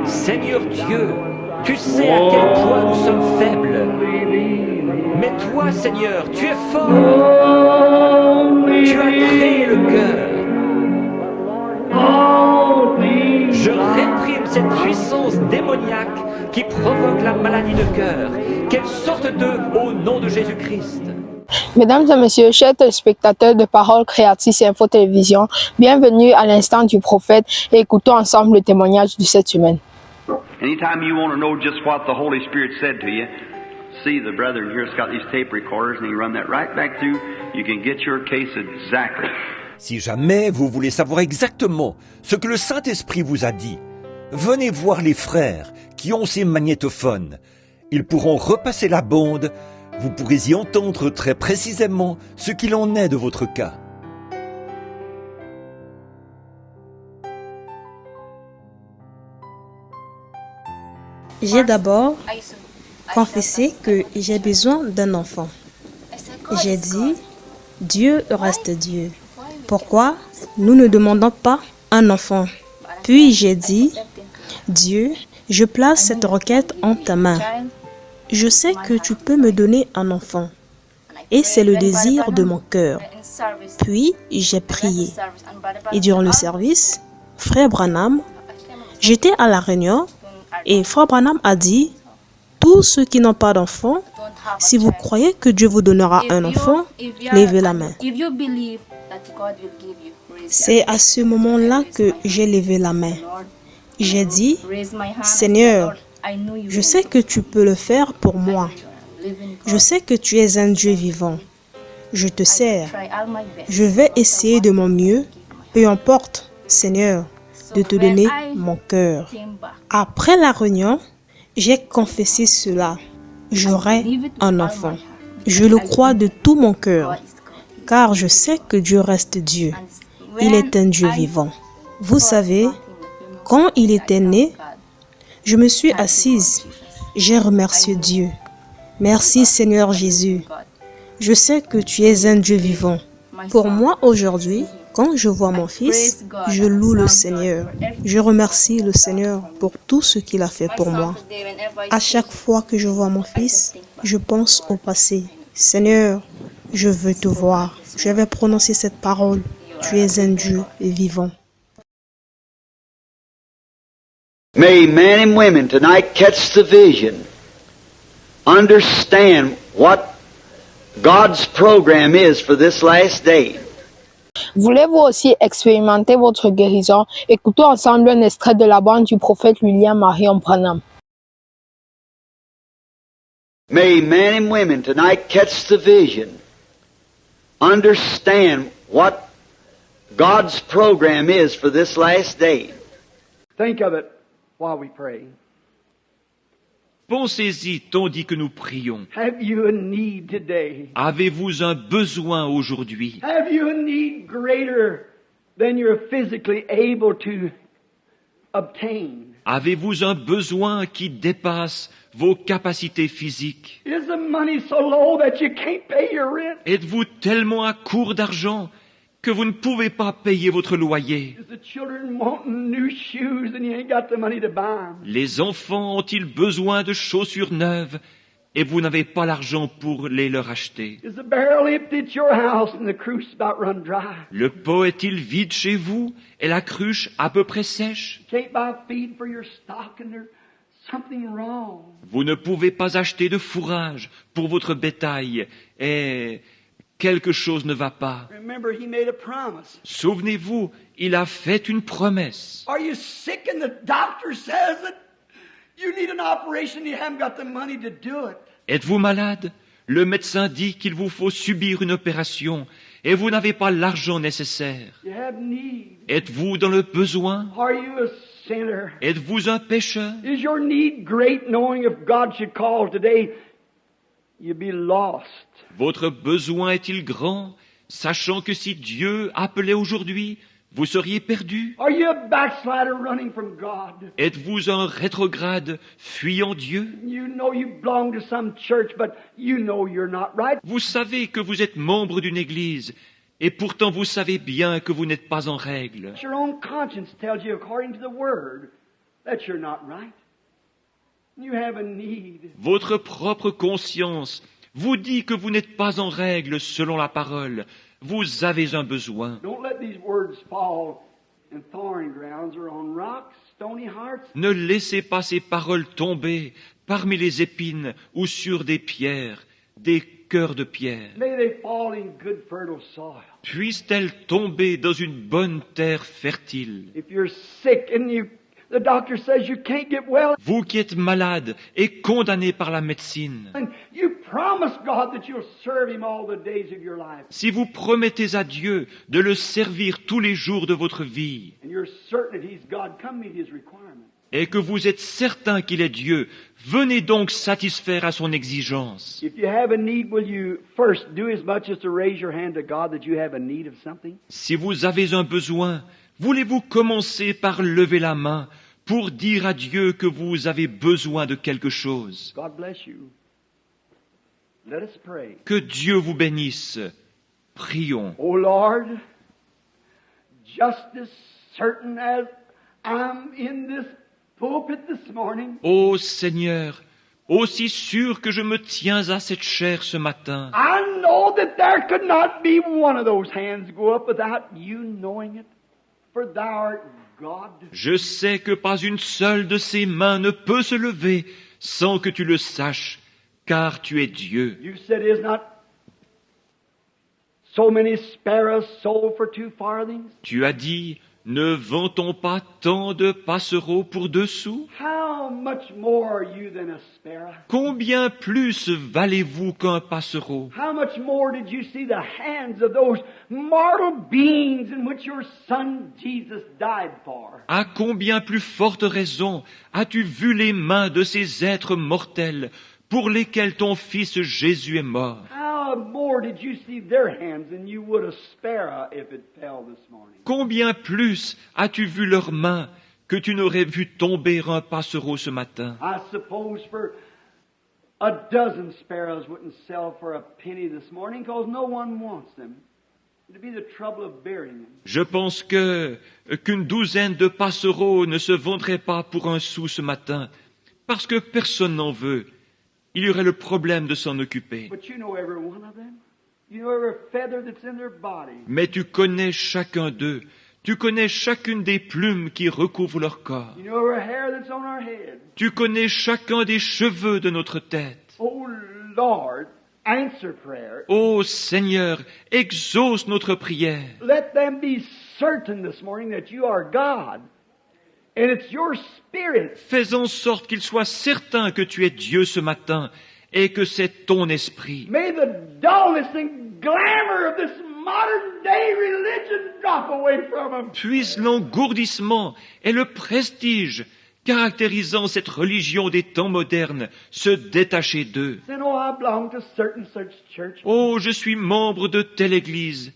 Seigneur Dieu, tu sais à quel point nous sommes faibles. Mais toi, Seigneur, tu es fort. Tu as créé le cœur. Je réprime cette puissance démoniaque qui provoque la maladie de cœur. Qu'elle sorte d'eux au nom de Jésus-Christ. Mesdames et messieurs, chers téléspectateurs de Paroles Créatrices et Info Télévision, bienvenue à l'instant du prophète et écoutons ensemble le témoignage de cette semaine. Anytime you want to know just what the Holy Spirit said to you, see the brother here's got these tape recorders and he can run that right back through. You can get your case exactly. Si jamais vous voulez savoir exactement ce que le Saint-Esprit vous a dit, venez voir les frères qui ont ces magnétophones. Ils pourront repasser la bande, vous pourrez y entendre très précisément ce qu'il en est de votre cas. J'ai d'abord confessé que j'ai besoin d'un enfant. J'ai dit, Dieu reste Dieu. Pourquoi nous ne demandons pas un enfant? Puis j'ai dit, Dieu, je place cette requête en ta main. Je sais que tu peux me donner un enfant. Et c'est le désir de mon cœur. Puis j'ai prié. Et durant le service, Frère Branham, j'étais à la réunion et Frère Branham a dit, tous ceux qui n'ont pas d'enfant, si vous croyez que Dieu vous donnera un enfant, levez la main. C'est à ce moment-là que j'ai levé la main. J'ai dit, Seigneur, je sais que tu peux le faire pour moi. Je sais que tu es un Dieu vivant. Je te sers. Je vais essayer de mon mieux, peu importe, Seigneur, de te donner mon cœur. Après la réunion, j'ai confessé cela. J'aurai un enfant. Je le crois de tout mon cœur, car je sais que Dieu reste Dieu. Il est un Dieu vivant. Vous savez, quand il était né, je me suis assise. J'ai remercié Dieu. Merci Seigneur Jésus. Je sais que tu es un Dieu vivant. Pour moi aujourd'hui, quand je vois mon fils, je loue le Seigneur. Je remercie le Seigneur pour tout ce qu'il a fait pour moi. À chaque fois que je vois mon fils, je pense au passé. Seigneur, je veux te voir. Je vais prononcer cette parole. Tu es un Dieu vivant. May men and women tonight catch the vision, understand what God's program is for this last day. Voulez-vous aussi expérimenter votre guérison? Écoutons ensemble un extrait de la bande du prophète William Marion Branham. May men and women tonight catch the vision, understand what God's program is for this last day. Think of it while we pray. Pensez-y tandis que nous prions. Have you a need today? Avez-vous un besoin aujourd'hui? Have you a need greater than you're physically able to obtain? Avez-vous un besoin qui dépasse vos capacités physiques? Is the money so low that you can't pay your rent? Êtes-vous tellement à court d'argent que vous ne pouvez pas payer votre loyer? Is the children wanting new shoes and you ain't got the money to buy them? Les enfants ont-ils besoin de chaussures neuves et vous n'avez pas l'argent pour les leur acheter? Is the barrel empty at your house and the cruise about run dry? Le pot est-il vide chez vous et la cruche à peu près sèche? You can't buy feed for your stock and there's something wrong. Vous ne pouvez pas acheter de fourrage pour votre bétail et quelque chose ne va pas. Remember, he made a promise. Souvenez-vous, il a fait une promesse. Are you sick and the doctor says that you need an operation and you haven't got the money to do it? Êtes-vous malade? Le médecin dit qu'il vous faut subir une opération et vous n'avez pas l'argent nécessaire. You have need. Êtes-vous dans le besoin? Are you a sinner? Êtes-vous un pécheur? Is your need great knowing if God should call today, you'd be lost? Votre besoin est-il grand, sachant que si Dieu appelait aujourd'hui, vous seriez perdu? Are you a backslider running from God? Êtes-vous un rétrograde fuyant Dieu? You know you belong to some church, but you know you're not right. Vous savez que vous êtes membre d'une église, et pourtant vous savez bien que vous n'êtes pas en règle. Your own conscience tells you according to the Word that you're not right. You have a need. Votre propre conscience vous dit que vous n'êtes pas en règle selon la parole. Vous avez un besoin. Don't let these words fall in thorny grounds or on rocks, stony hearts. Ne laissez pas ces paroles tomber parmi les épines ou sur des pierres, des cœurs de pierre. May they fall in good fertile soil. Puissent-elles tomber dans une bonne terre fertile. If you're sick and the doctor says you can't get well, Vous qui êtes malade et condamné par la médecine, and you promise God that you'll serve Him all the days of your life, si vous promettez à Dieu de le servir tous les jours de votre vie, and you're certain that He's God, come meet His requirements. et que vous êtes certain qu'il est Dieu, venez donc satisfaire à son exigence. If you have a need, will you first do as much as to raise your hand to God that you have a need of something? Si vous avez un besoin, voulez-vous commencer par lever la main pour dire à Dieu que vous avez besoin de quelque chose? God bless you. Let us pray. Que Dieu vous bénisse. Prions. Oh Lord, just as certain as I'm in this pulpit this morning, Ô Seigneur, aussi sûr que je me tiens à cette chair ce matin, I know that there could not be one of those hands go up without you knowing it. For thou art God. je sais que pas une seule de ces mains ne peut se lever sans que tu le saches, car tu es Dieu. You said, is not so many sparrows sold for 2 farthings? Tu as dit, ne vend-on pas tant de passereaux pour 2 sous? How much more are you than a sparrow? Combien plus valez-vous qu'un passereau? How much more did you see the hands of those mortal beings in which your Son Jesus died for? À combien plus forte raison as-tu vu les mains de ces êtres mortels pour lesquels ton Fils Jésus est mort? How more did you see their hands than you would a sparrow if it fell this morning? Combien plus as-tu vu leurs mains que tu n'aurais vu tomber un passereau ce matin? I suppose for a dozen sparrows wouldn't sell for a penny this morning because no one wants them. It'd be the trouble of burying them. Je pense qu'une douzaine de passereaux ne se vendraient pas pour 1 sou ce matin, parce que personne n'en veut. Il y aurait le problème de s'en occuper. But you know every one of them. You know every feather that's in their body. Mais tu connais chacun d'eux. Tu connais chacune des plumes qui recouvrent leur corps. You know every hair that's on our head. Tu connais chacun des cheveux de notre tête. Oh Lord, answer prayer. Ô Seigneur, exauce notre prière. Let them be certain this morning that you are God. And it's your Spirit. Fais en sorte qu'ils soient certains que tu es Dieu ce matin et que c'est ton esprit. May the dullness and glamour of this modern day religion drop away from them. Puisse l'engourdissement et le prestige caractérisant cette religion des temps modernes se détacher d'eux. Then, oh, I belong to certain such church. Oh, je suis membre de telle église,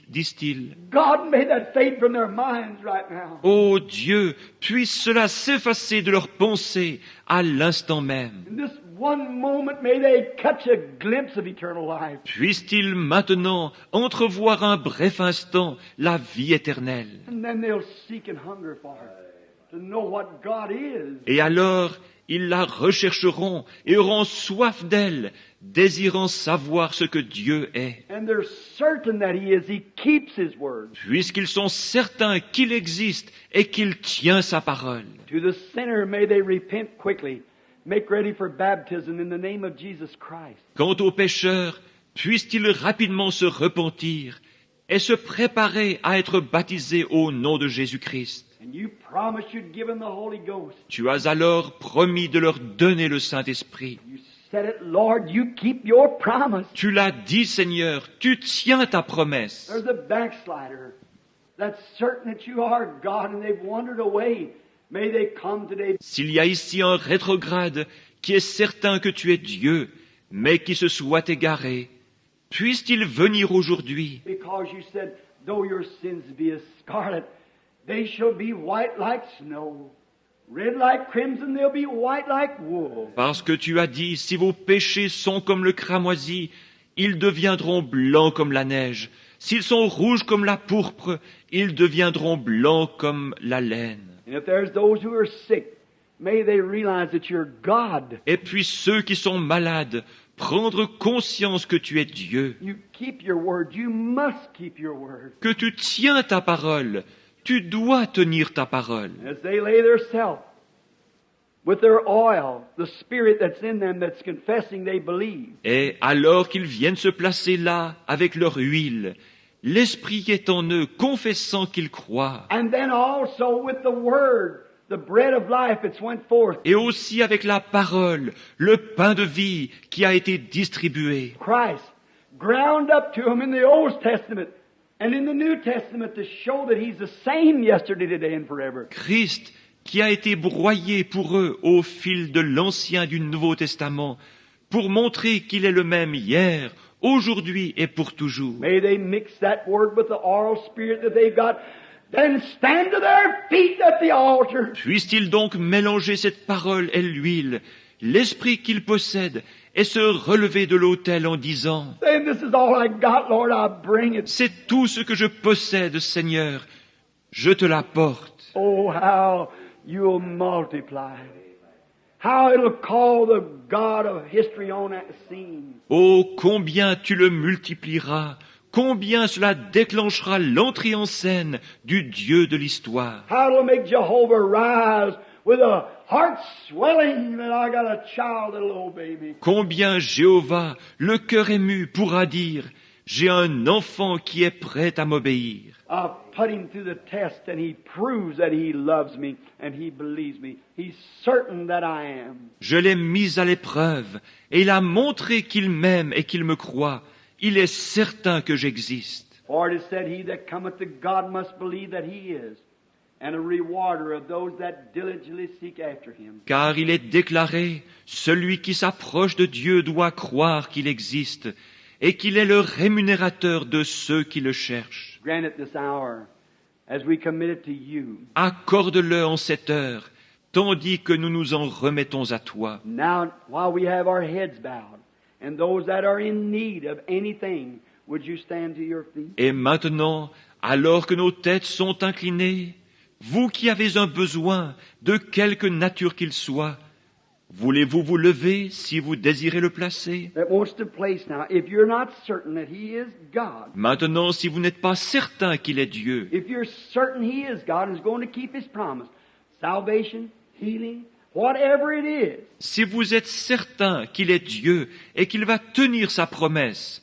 disent-ils. God, may that fade from their minds right now. Ô Dieu, puisse cela s'effacer de leurs pensées à l'instant même. In this one moment, may they catch a glimpse of eternal life. Puisse-t-il maintenant entrevoir un bref instant la vie éternelle. And then they'll seek and hunger for it, to know what God is. Et alors, ils la rechercheront et auront soif d'elle, désirant savoir ce que Dieu est. And they're certain that He is. He keeps His word. Puisqu'ils sont certains qu'il existe et qu'il tient sa parole. To the sinner, may they repent quickly. Make ready for baptism in the name of Jesus Christ. Quant aux pécheurs, puissent-ils rapidement se repentir et se préparer à être baptisés au nom de Jésus-Christ. And you promised you'd give them the Holy Ghost. Tu as alors promis de leur donner le Saint-Esprit. You said it, Lord, you keep your promise. Tu l'as dit, Seigneur, tu tiens ta promesse. There's a backslider that's certain that you are God and they've wandered away. May they come today. S'il y a ici un rétrograde qui est certain que tu es Dieu, mais qui se soit égaré, puisse-t-il venir aujourd'hui, Because you said, though your sins be as scarlet, they shall be white like snow. Red like crimson, they'll be white like wool. parce que tu as dit, si vos péchés sont comme le cramoisi, ils deviendront blancs comme la neige. S'ils sont rouges comme la pourpre, ils deviendront blancs comme la laine. And if there's those who are sick, May they realize that you're God. Et puis ceux qui sont malades, prendre conscience que tu es Dieu, You keep your word. You must keep your word. que tu tiens ta parole, tu dois tenir ta parole. As they lay their self with their oil, the spirit that's in them that's confessing they believe. Et alors qu'ils viennent se placer là avec leur huile, l'Esprit est en eux, confessant qu'ils croient. And then also with the word, the bread of life that's went forth. Et aussi avec la parole, le pain de vie qui a été distribué. Christ ground up to them in the Old Testament and in the New Testament to show that He's the same yesterday, today, and forever. Christ qui a été broyé pour eux au fil de l'Ancien et du Nouveau Testament, pour montrer qu'il est le même hier, aujourd'hui et pour toujours. May they mix that word with the oral spirit that they've got, then stand to their feet at the altar. Puisse-t-il donc mélanger cette parole et l'huile, l'esprit qu'ils possèdent, et se relever de l'autel en disant Saying, this is all I got, Lord, I bring « it. C'est tout ce que je possède, Seigneur, je te l'apporte. Oh, how you'll multiply. How it'll call the God of history on that scene. Oh, combien tu le multiplieras, combien cela déclenchera l'entrée en scène du Dieu de l'histoire. How it'll make Jehovah rise with a heart swelling that I got a child, a little baby. Combien Jéhovah, le cœur ému, pourra dire « J'ai un enfant qui est prêt à m'obéir ». I've put him through the test and he proves that he loves me and he believes me. He's certain that I am. Je l'ai mis à l'épreuve, et il a montré qu'il m'aime et qu'il me croit. Il est certain que j'existe. For it is said, he that cometh to God must believe that he is, and a rewarder of those that diligently seek after him. Car il est déclaré, celui qui s'approche de Dieu doit croire qu'il existe, et qu'il est le rémunérateur de ceux qui le cherchent. Grant it this hour, as we commit it to you. Accorde-le en cette heure, tandis que nous nous en remettons à toi. Now, while we have our heads bowed, and those that are in need of anything, would you stand to your feet? Et maintenant, alors que nos têtes sont inclinées, vous qui avez un besoin, de quelque nature qu'il soit, voulez-vous vous lever si vous désirez le placer? That wants to place now. If you're not certain that he is God, Maintenant, si vous n'êtes pas certain qu'il est Dieu, if you're certain he is God and is going to keep his promise, salvation, healing, whatever it is, si vous êtes certain qu'il est Dieu et qu'il va tenir sa promesse,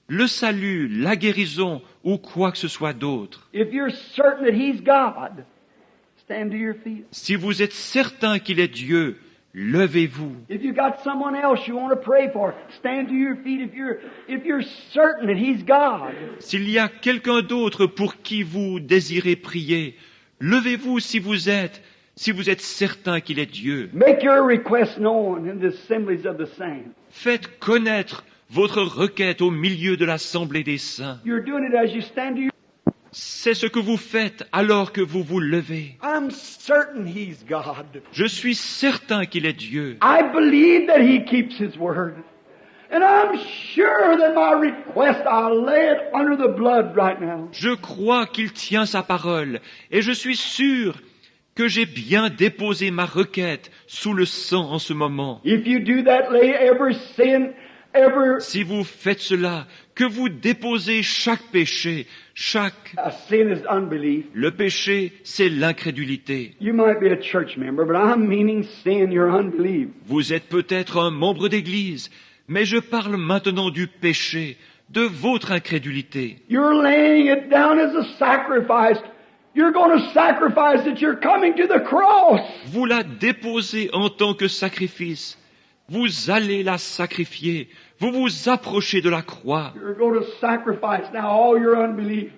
le salut, la guérison ou quoi que ce soit d'autre, if you're certain that he's God, stand to your feet. si vous êtes certain qu'il est Dieu, levez-vous. If you got someone else you want to pray for, stand to your feet. If you're certain that he's God, S'il y a quelqu'un d'autre pour qui vous désirez prier, levez-vous si vous êtes certain qu'il est Dieu. make your request known in the assemblies of the saints. Faites connaître votre requête au milieu de l'assemblée des saints. You're doing it as you stand to your C'est ce que vous faites alors que vous vous levez. I'm certain he's God. Je suis certain qu'il est Dieu. I believe that he keeps his word. And I'm sure that my request, I'll lay it under the blood right now. Je crois qu'il tient sa parole et je suis sûr que j'ai bien déposé ma requête sous le sang en ce moment. If you do that, lay every sin, every Si vous faites cela, que vous déposez chaque péché, sin is unbelief. Le péché, c'est l'incrédulité. You might be a church member, but I'm meaning sin, your unbelief. Vous êtes peut-être un membre d'église, mais je parle maintenant du péché, de votre incrédulité. You're laying it down as a sacrifice. You're going to sacrifice that you're coming to the cross. Vous la déposez en tant que sacrifice. Vous allez la sacrifier. Vous vous approchez de la croix. You're going to sacrifice now all your unbelief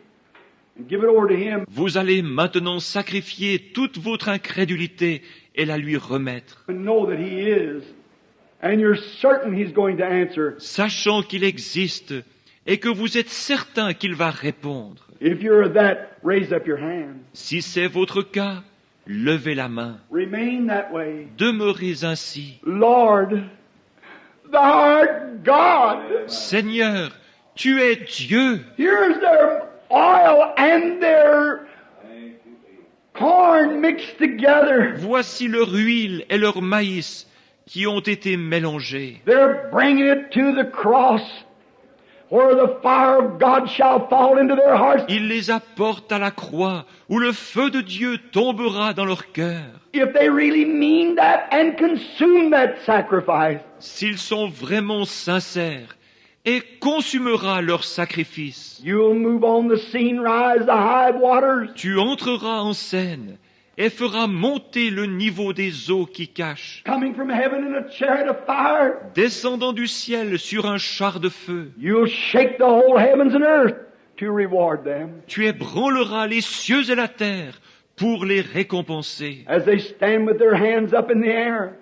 and give it over to him. Vous allez maintenant sacrifier toute votre incrédulité et la lui remettre, And know that he is. And you're certain he's going to answer. sachant qu'il existe et que vous êtes certain qu'il va répondre. If you're that, raise up your hand. Si c'est votre cas, levez la main. Remain that way. Demeurez ainsi. Lord, thou art God. Seigneur, tu es Dieu. Here's their oil and their corn mixed together. Voici leur huile et leur maïs qui ont été mélangés. They're bringing it to the cross, where the fire of God shall fall into their hearts. Ils les apportent à la croix, où le feu de Dieu tombera dans leur cœur. If they really mean that and consume that sacrifice, S'ils sont vraiment sincères, et consumera leur sacrifice. you'll move on the scene, rise the high waters. Tu entreras en scène et feras monter le niveau des eaux qui cachent, Coming from heaven in a chariot of fire, descendant du ciel sur un char de feu. you'll shake the whole heavens and earth to reward them. Tu ébranleras les cieux et la terre pour les récompenser. As they stand with their hands up in the air,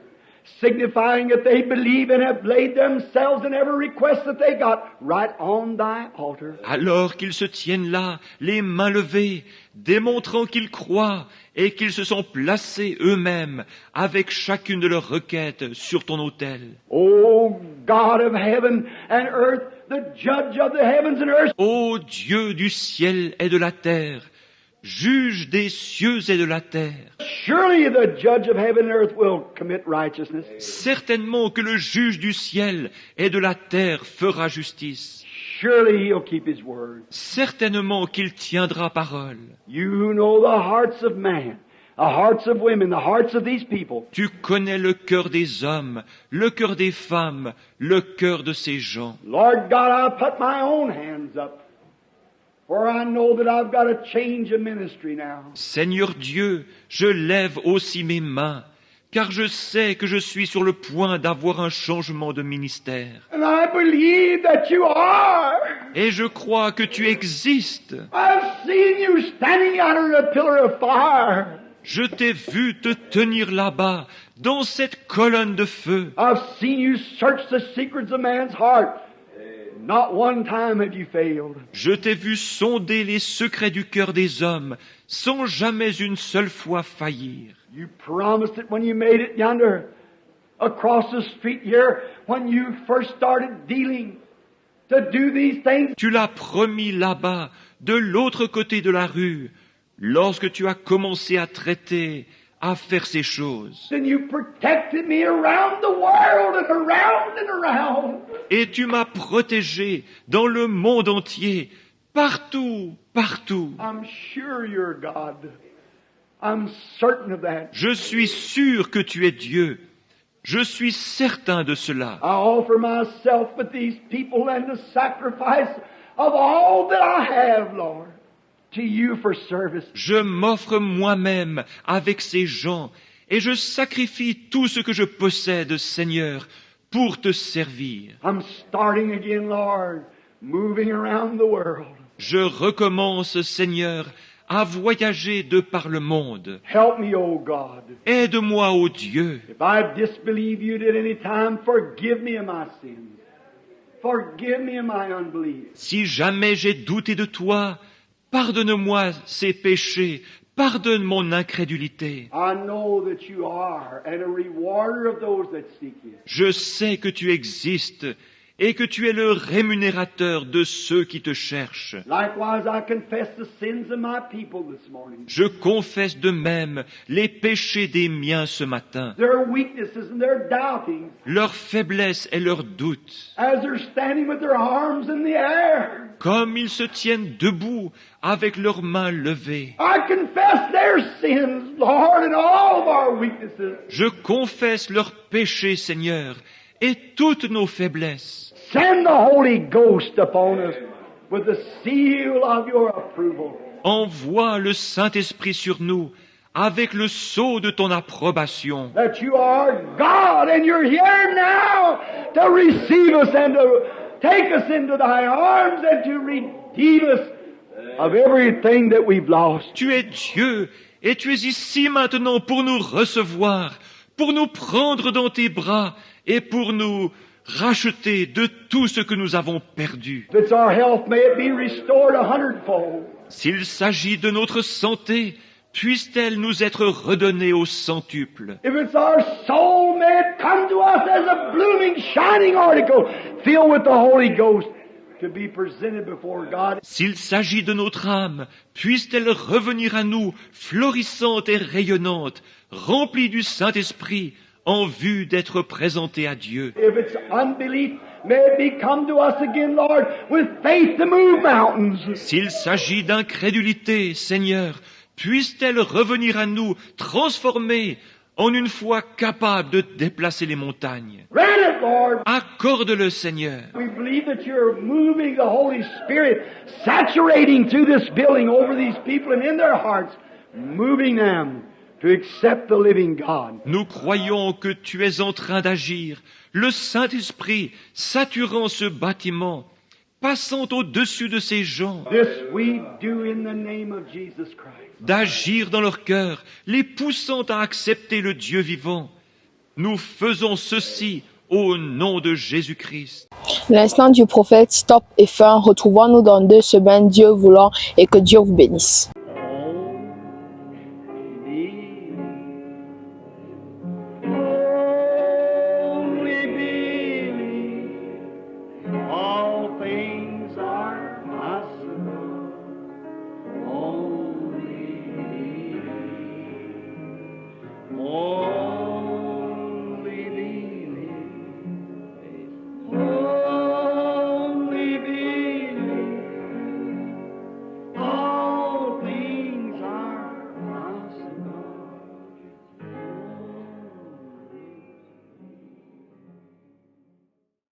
signifying that they believe and have laid themselves in every request that they got right on thy altar. Alors qu'ils se tiennent là, les mains levées, démontrant qu'ils croient et qu'ils se sont placés eux-mêmes avec chacune de leurs requêtes sur ton autel. O God of heaven and earth, the judge of the heavens and earth, Ô Dieu du ciel et de la terre, juge des cieux et de la terre, surely the judge of heaven and earth will commit righteousness. certainement que le juge du ciel et de la terre fera justice. Surely he'll keep his word. Certainement qu'il tiendra parole. You know the hearts of man, the hearts of women, the hearts of these people. Tu connais le cœur des hommes, le cœur des femmes, le cœur de ces gens. Lord God, I'll put my own hands up, for I know that I've got a change of ministry now. Seigneur Dieu, je lève aussi mes mains, car je sais que je suis sur le point d'avoir un changement de ministère. And I believe that you are. Et je crois que tu existes. I've seen you standing under a pillar of fire. Je t'ai vu te tenir là-bas, dans cette colonne de feu. I've seen you search the secrets of man's heart. Not one time have you failed. Je t'ai vu sonder les secrets du cœur des hommes, sans jamais une seule fois faillir. You promised it when you made it yonder, across the street here, when you first started dealing, to do these things. Tu l'as promis là-bas, de l'autre côté de la rue, lorsque tu as commencé à traiter, à faire ces choses. Then you protected me around the world and around and around. Et tu m'as protégé dans le monde entier, partout, partout. I'm sure you're God. I'm certain of that. Je suis sûr que tu es Dieu. Je suis certain de cela. I offer myself with these people and the sacrifice of all that I have, Lord, to you for service. Je m'offre moi-même avec ces gens et je sacrifie tout ce que je possède, Seigneur, pour te servir. I'm starting again, Lord, moving around the world. Je recommence, Seigneur, à voyager de par le monde. Help me, O God. Aide-moi, ô Dieu. If I disbelieve you at any time, forgive me of my sins. Forgive me of my unbelief. Si jamais j'ai douté de toi, pardonne-moi ces péchés, pardonne mon incrédulité. I know that you are and a rewarder of those that seek you. Je sais que tu existes et que tu es le rémunérateur de ceux qui te cherchent. Likewise, I confess the sins of my people this morning. Je confesse de même les péchés des miens ce matin, Their weaknesses and their doubtings leurs faiblesses et leurs doutes. as they're standing with their arms in the air. Comme ils se tiennent debout avec leurs mains levées. I confess their sins, Lord, and all of our weaknesses. Je confesse leurs péchés, Seigneur, et toutes nos faiblesses. Send the Holy Ghost upon us with the seal of your approval. Envoie le Saint-Esprit sur nous avec le sceau de ton approbation. That you are God and you're here now to receive us and to take us into thy arms and to redeem us of everything that we've lost. Tu es Dieu et tu es ici maintenant pour nous recevoir, pour nous prendre dans tes bras et pour nous racheter de tout ce que nous avons perdu. If it's our health, may it be restored 100-fold. S'il s'agit de notre santé, puisse-t-elle nous être redonnée au centuple. If it's our soul, may it come to us as a blooming, shining article filled with the Holy Ghost to be presented before God. S'il s'agit de notre âme, puisse-t-elle revenir à nous, florissante et rayonnante, remplie du Saint-Esprit, en vue d'être présentée à Dieu. If it's unbelief, may it be come to us again, Lord, with faith to move mountains. S'il s'agit d'incrédulité, Seigneur, puisse-t-elle revenir à nous, transformée, en une foi capable de déplacer les montagnes. Grant it, Lord. Accorde-le, Seigneur. We believe that you're moving the Holy Spirit, saturating through this building over these people and in their hearts, moving them to accept the living God. Nous croyons que tu es en train d'agir, le Saint-Esprit saturant ce bâtiment, passant au-dessus de ces gens, This we do in the name of Jesus Christ. d'agir dans leur cœur, les poussant à accepter le Dieu vivant. Nous faisons ceci au nom de Jésus-Christ. L'instant du prophète, stop et fin. Retrouvons-nous dans 2 semaines, Dieu voulant, et que Dieu vous bénisse.